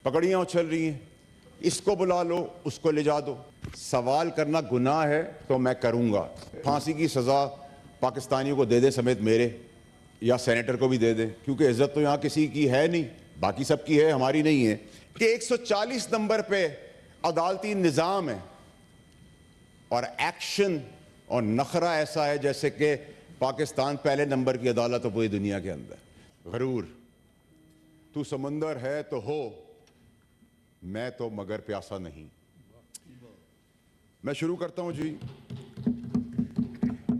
पकड़ियां उछल रही हैं, इसको बुला लो, उसको ले जा दो। सवाल करना गुनाह है तो मैं करूंगा। फांसी की सजा पाकिस्तानियों को दे दे समेत मेरे, या सेनेटर को भी दे दे, क्योंकि इज्जत तो यहां किसी की है नहीं, बाकी सबकी है, हमारी नहीं है। कि 140 नंबर पे अदालती निजाम है और एक्शन और नखरा ऐसा है जैसे कि पाकिस्तान पहले नंबर की अदालत हो पूरी दुनिया के अंदर। गरूर, तू समंदर है तो हो, मैं तो मगर प्यासा नहीं। मैं शुरू करता हूं जी।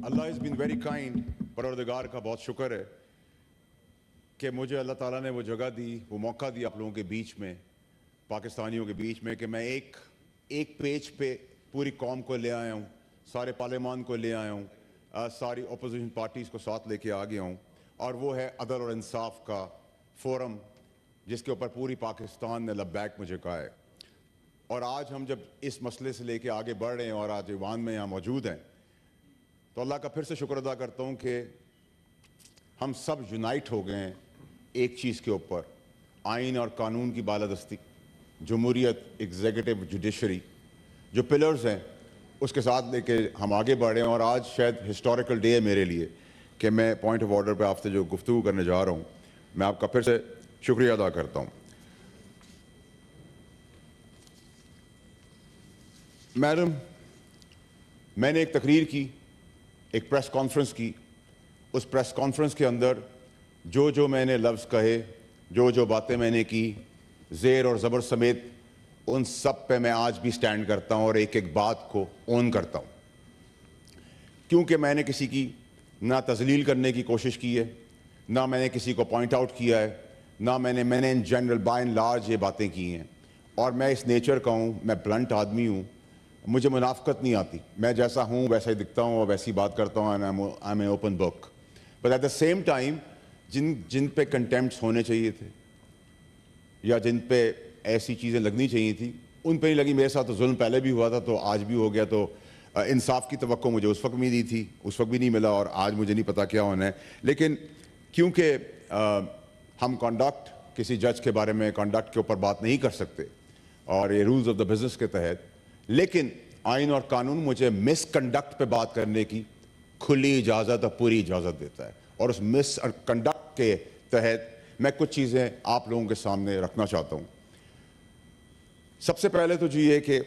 अल्लाह इज़ बीन वेरी काइंड। परवरदिगार का बहुत शुक्र है कि मुझे अल्लाह ताला ने वो जगह दी, वो मौका दिया आप लोगों के बीच में, पाकिस्तानियों के बीच में, कि मैं एक पेज पे पूरी कौम को ले आया हूँ, सारे पार्लियामान को ले आया हूँ, सारी अपोजिशन पार्टीज़ को साथ लेके आ गया हूँ, और वो है अदल और इंसाफ का फोरम, जिसके ऊपर पूरी पाकिस्तान ने लब्बैक मुझे कहा है। और आज हम जब इस मसले से लेके आगे बढ़ रहे हैं और आज ईवान में यहाँ मौजूद हैं, तो अल्लाह का फिर से शुक्र अदा करता हूँ कि हम सब यूनाइट हो गए हैं एक चीज़ के ऊपर, आइन और कानून की बालादस्ती, जमहूरियत, एग्जीक्यूटिव, जुडिशरी, जो पिलर्स हैं उसके साथ लेके हम आगे बढ़ रहे हैं। और आज शायद हिस्टोरिकल डे है मेरे लिए कि मैं पॉइंट ऑफ ऑर्डर पे आपसे जो गुफ्तगू करने जा रहा हूँ, मैं आपका फिर से शुक्रिया अदा करता हूँ। मैडम, मैंने एक तकरीर की, एक प्रेस कॉन्फ्रेंस की। उस प्रेस कॉन्फ्रेंस के अंदर जो जो मैंने लफ्ज़ कहे, जो जो बातें मैंने की, ज़ेर और ज़बर समेत, उन सब पे मैं आज भी स्टैंड करता हूँ और एक एक बात को ओन करता हूँ, क्योंकि मैंने किसी की ना तज़लील करने की कोशिश की है, ना मैंने किसी को पॉइंट आउट किया है, ना मैंने in general by and large ये बातें की हैं। और मैं इस नेचर का हूँ, मैं ब्लंट आदमी हूँ, मुझे मुनाफ़क़त नहीं आती, मैं जैसा हूँ वैसा ही दिखता हूँ और वैसी बात करता हूँ, I am an open book. But at the same time जिन पे कंटेम्प्ट्स होने चाहिए थे या जिन पे ऐसी चीज़ें लगनी चाहिए थी, उन पे नहीं लगी। मेरे साथ तो जुल्म पहले भी हुआ था, तो आज भी हो गया। तो इंसाफ की तवक्को मुझे उस वक्त भी दी थी, उस वक्त भी नहीं मिला, और आज मुझे नहीं पता क्या होना है। लेकिन क्योंकि हम कंडक्ट, किसी जज के बारे में कंडक्ट के ऊपर बात नहीं कर सकते और ये रूल्स ऑफ द बिजनेस के तहत, लेकिन आइन और कानून मुझे मिसकंडक्ट पे बात करने की खुली इजाज़त और पूरी इजाज़त देता है। और उस मिसकंडक्ट के तहत मैं कुछ चीज़ें आप लोगों के सामने रखना चाहता हूँ। सबसे पहले तो जी ये कि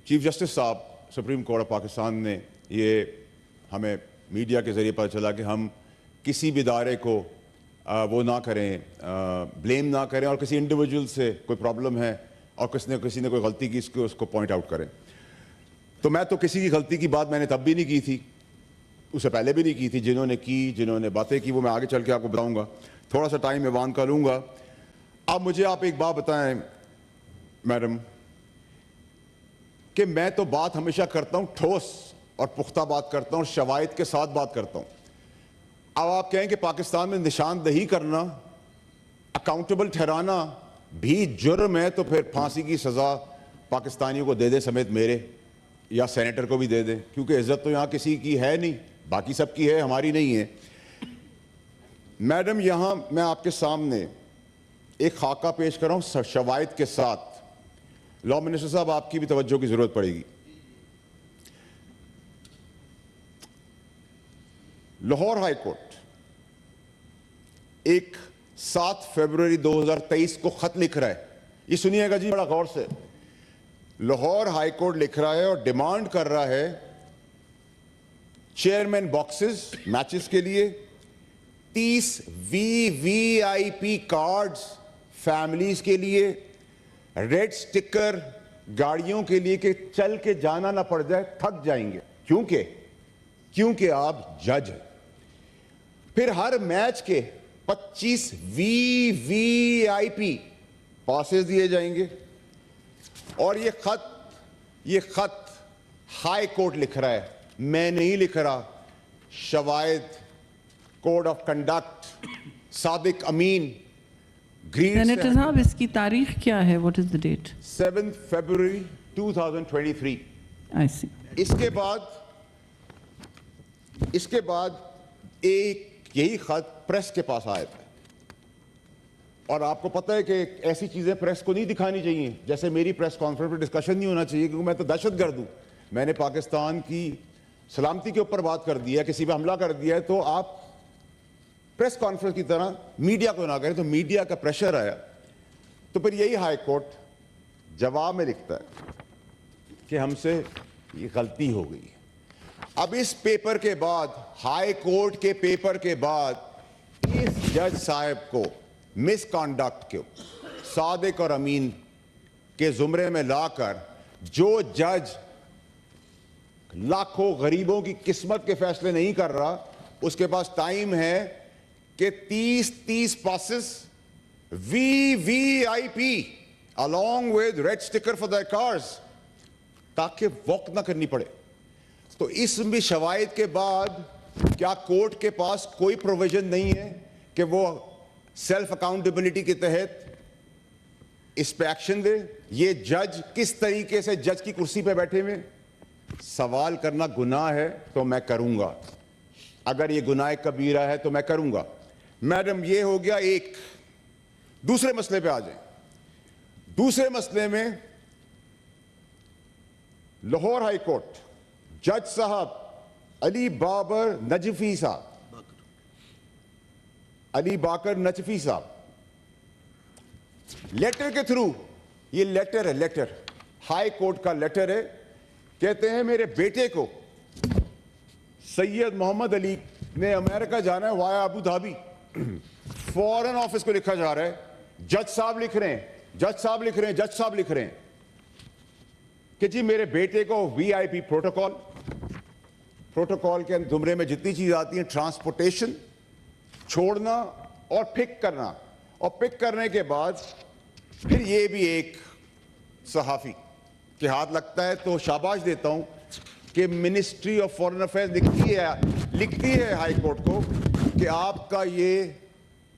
चीफ जस्टिस साहब, सुप्रीम कोर्ट ऑफ पाकिस्तान ने, ये हमें मीडिया के ज़रिए पता चला कि हम किसी भी इदारे को वो ना करें, ब्लेम ना करें, और किसी इंडिविजुअल से कोई प्रॉब्लम है और किसी ने कोई गलती की, उसको पॉइंट आउट करें। तो मैं तो किसी की गलती की बात मैंने तब भी नहीं की थी, उससे पहले भी नहीं की थी। जिन्होंने बातें की वो मैं आगे चल के आपको बताऊंगा। थोड़ा सा टाइम ईवान का लूँगा। अब मुझे आप एक बात बताएं मैडम, कि मैं तो बात हमेशा करता हूँ ठोस और पुख्ता बात करता हूँ, शवाहिद के साथ बात करता हूँ। अब आप कहें कि पाकिस्तान में निशानदही करना, अकाउंटेबल ठहराना भी जुर्म है, तो फिर फांसी की सज़ा पाकिस्तानियों को दे दे समेत मेरे, या सेनेटर को भी दे दे, क्योंकि इज्जत तो यहाँ किसी की है नहीं, बाकी सबकी है, हमारी नहीं है। मैडम, यहाँ मैं आपके सामने एक खाका पेश कर रहा हूँ शवाहिद के साथ। लॉ मिनिस्टर साहब, आपकी भी तवज्जो की जरूरत पड़ेगी। लाहौर हाई कोर्ट एक 7 फरवरी 2023 को खत लिख रहा है। ये सुनिएगा जी बड़ा गौर से। लाहौर हाई कोर्ट लिख रहा है और डिमांड कर रहा है चेयरमैन बॉक्सेस मैचेस के लिए 30 वीवीआईपी कार्ड्स फैमिलीज के लिए, रेड स्टिकर गाड़ियों के लिए, कि चल के जाना ना पड़ जाए, थक जाएंगे, क्योंकि आप जज हैं। फिर हर मैच के 25 वीवीआईपी पासेस दिए जाएंगे। और ये खत हाई कोर्ट लिख रहा है, मैं नहीं लिख रहा। शवाहिद, कोड ऑफ कंडक्ट, सादिक अमीन, सेनेटर साहब, इसकी तारीख क्या है? What is the date? 7 फरवरी 2023। I see. इसके बाद एक यही खत प्रेस के पास आया था। और आपको पता है कि ऐसी चीजें प्रेस को नहीं दिखानी चाहिए, जैसे मेरी प्रेस कॉन्फ्रेंस में डिस्कशन नहीं होना चाहिए, क्योंकि मैं तो दहशतगर्द हूं। मैंने पाकिस्तान की सलामती के ऊपर बात कर दिया है, किसी पे हमला कर दिया है, तो आप प्रेस कॉन्फ्रेंस की तरह मीडिया को ना करें। तो मीडिया का प्रेशर आया, तो फिर यही हाई कोर्ट जवाब में लिखता है कि हमसे ये गलती हो गई। अब इस पेपर के बाद, हाई कोर्ट के पेपर के बाद, इस जज साहब को मिसकॉन्डक्ट के सादिक और अमीन के जुमरे में लाकर, जो जज लाखों गरीबों की किस्मत के फैसले नहीं कर रहा, उसके पास टाइम है कि 30 passes VVIP along with red sticker for their cars, ताकि वॉक ना करनी पड़े। तो इसमें शवायद के बाद क्या कोर्ट के पास कोई प्रोविजन नहीं है कि वो सेल्फ अकाउंटेबिलिटी के तहत इस पे एक्शन दे? ये जज किस तरीके से जज की कुर्सी पे बैठे हुए, सवाल करना गुनाह है तो मैं करूंगा, अगर ये गुनाह कबीरा है तो मैं करूंगा। मैडम, ये हो गया एक। दूसरे मसले पे आ जाए। दूसरे मसले में लाहौर हाई कोर्ट जज साहब अली बाबर नजफी साहब, अली बाकर नजफी साहब, लेटर के थ्रू, ये लेटर है, लेटर हाई कोर्ट का लेटर है, कहते हैं मेरे बेटे को सैयद मोहम्मद अली ने अमेरिका जाना है via Abu Dhabi. Foreign office को लिखा जा रहा है, जज साहब लिख रहे हैं, जज साहब लिख रहे हैं, जज साहब लिख रहे हैं कि जी मेरे बेटे को VIP प्रोटोकॉल के जुमरे में जितनी चीज आती है, ट्रांसपोर्टेशन, छोड़ना और पिक करना, और पिक करने के बाद फिर ये भी एक सहाफी के हाथ लगता है, तो शाबाश देता हूं कि मिनिस्ट्री ऑफ फॉरेन अफेयर्स लिखती है हाई कोर्ट को कि आपका ये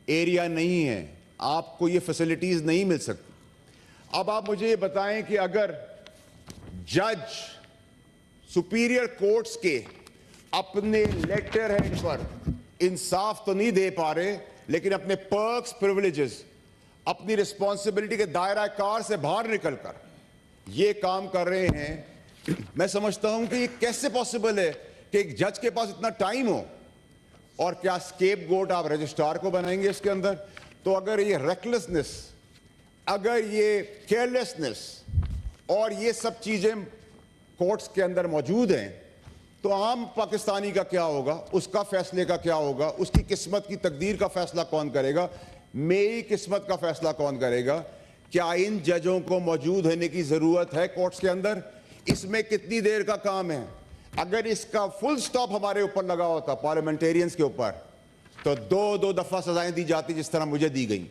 एरिया नहीं है, आपको ये फैसिलिटीज नहीं मिल सकती। अब आप मुझे ये बताएं कि अगर जज सुपीरियर कोर्ट्स के अपने लेटर हेड पर इंसाफ तो नहीं दे पा रहे, लेकिन अपने पर्क्स, प्रिविलेजेस, अपनी रिस्पॉन्सिबिलिटी के दायरा कार से बाहर निकलकर ये काम कर रहे हैं, मैं समझता हूं कि ये कैसे पॉसिबल है कि एक जज के पास इतना टाइम हो। और क्या स्केपगोट आप रजिस्ट्रार को बनाएंगे इसके अंदर? तो अगर ये रेकलेसनेस, अगर ये केयरलेसनेस और ये सब चीजें कोर्ट्स के अंदर मौजूद हैं, तो आम पाकिस्तानी का क्या होगा, उसका फैसले का क्या होगा, उसकी किस्मत की तकदीर का फैसला कौन करेगा, मेरी किस्मत का फैसला कौन करेगा? क्या इन जजों को मौजूद होने की जरूरत है कोर्ट्स के अंदर? इसमें कितनी देर का काम है? अगर इसका फुल स्टॉप हमारे ऊपर लगा होता, पार्लियामेंटेरियंस के ऊपर, तो दो दफा सजाएं दी जाती जिस तरह मुझे दी गई,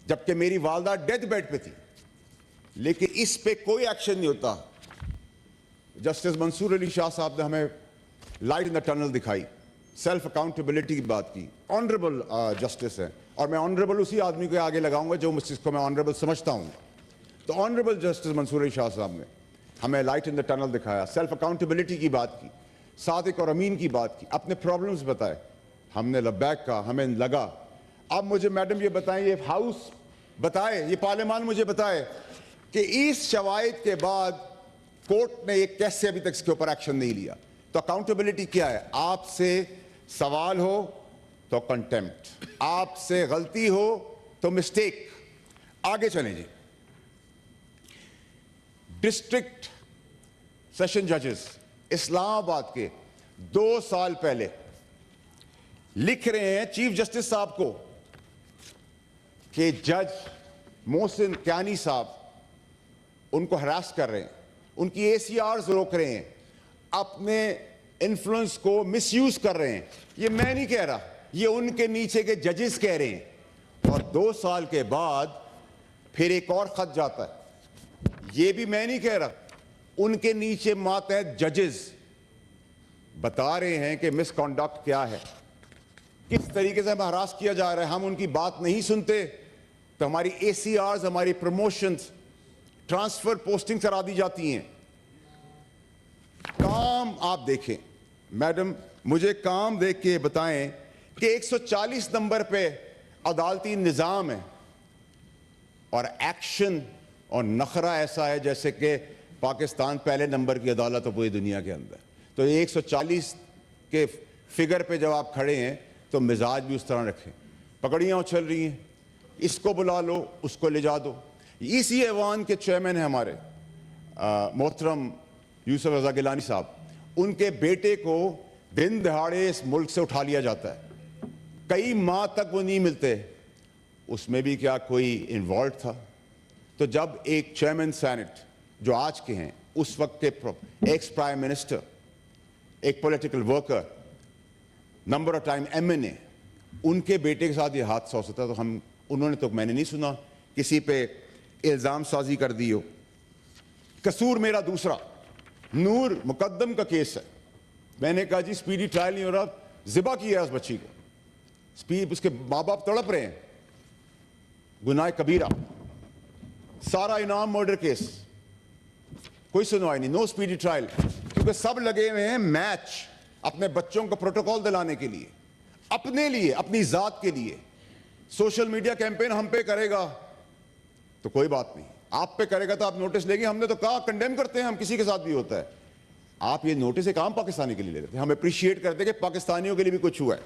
जबकि मेरी वालदा डेथ बेड पे थी। लेकिन इस पे कोई एक्शन नहीं होता। जस्टिस मंसूर अली शाह साहब ने हमें लाइट इन द टनल दिखाई, सेल्फ अकाउंटेबिलिटी की बात की। ऑनरेबल जस्टिस है, और मैं ऑनरेबल उसी आदमी को आगे लगाऊंगा जो जिसको मैं ऑनरेबल समझता हूं। तो ऑनरेबल जस्टिस मंसूर अली शाह साहब ने हमें लाइट इन द टनल दिखाया, सेल्फ अकाउंटेबिलिटी की बात की, सादिक और अमीन की बात की, अपने प्रॉब्लम्स बताए, हमने लब्बैक कहा, हमें लगा। अब मुझे मैडम ये बताएं, ये हाउस बताए, ये पार्लियामान मुझे बताए कि इस शवायद के बाद कोर्ट ने एक कैसे अभी तक इसके ऊपर एक्शन नहीं लिया। तो अकाउंटेबिलिटी क्या है? आपसे सवाल हो तो कंटेम्प्ट, आपसे गलती हो तो मिस्टेक। आगे चलें जी। डिस्ट्रिक्ट सेशन जजेस इस्लामाबाद के 2 साल पहले लिख रहे हैं चीफ जस्टिस साहब को कि जज मोहसिन क्यानी साहब उनको हरास कर रहे हैं, उनकी ACRs रोक रहे हैं, अपने इन्फ्लुएंस को मिसयूज कर रहे हैं। ये मैं नहीं कह रहा, ये उनके नीचे के जजेस कह रहे हैं। और 2 साल के बाद फिर एक और खत जाता है, ये भी मैं नहीं कह रहा, उनके नीचे मातहत जजेस बता रहे हैं कि मिसकॉन्डक्ट क्या है, किस तरीके से हमें हरास किया जा रहा है। हम उनकी बात नहीं सुनते तो हमारी ACRs, हमारी प्रमोशंस, ट्रांसफर, पोस्टिंग करा दी जाती हैं। काम आप देखें मैडम, मुझे काम देख के बताएं कि 140 नंबर पे अदालती निज़ाम है और एक्शन और नखरा ऐसा है जैसे कि पाकिस्तान पहले नंबर की अदालत हो पूरी दुनिया के अंदर। तो 140 के फिगर पे जब आप खड़े हैं तो मिजाज भी उस तरह रखें। पकड़ियाँ उछल रही हैं, इसको बुला लो, उसको ले जा दो। इसी ऐवान के चेयरमैन हैं हमारे मोहतरम यूसुफ रज़ा गिलानी साहब। उनके बेटे को दिन दहाड़े इस मुल्क से उठा लिया जाता है, कई माह तक वो नहीं मिलते। उसमें भी क्या कोई इन्वॉल्व था? तो जब एक चेयरमैन सेनेट जो आज के हैं, उस वक्त के एक्स प्राइम मिनिस्टर, एक political worker, number of time MNA, उनके बेटे के साथ ये हादसा हो सकता है, तो मैंने नहीं सुना किसी पे इल्ज़ाम साजी कर दी हो। कसूर मेरा दूसरा, नूर मुकद्दम का केस है। मैंने कहा जी स्पीडी ट्रायल नहीं हो रहा, ज़िबा किया उस बच्ची को, उसके माँ बाप तड़प रहे हैं, गुनाह कबीरा, सारा इनाम मर्डर केस, कोई सुनवाई नहीं, नो स्पीडी ट्रायल, क्योंकि सब लगे हुए हैं मैच अपने बच्चों को प्रोटोकॉल दिलाने के लिए, अपने लिए, अपनी जात के लिए। सोशल मीडिया कैंपेन हम पे करेगा तो कोई बात नहीं, आप पे करेगा तो आप नोटिस लेंगे। हमने तो कहा कंडेम करते हैं हम, किसी के साथ भी होता है। आप ये नोटिस एक आम पाकिस्तानी के लिए ले लेते हैं, हम अप्रिशिएट करते हैं कि पाकिस्तानियों के लिए भी कुछ हुआ है।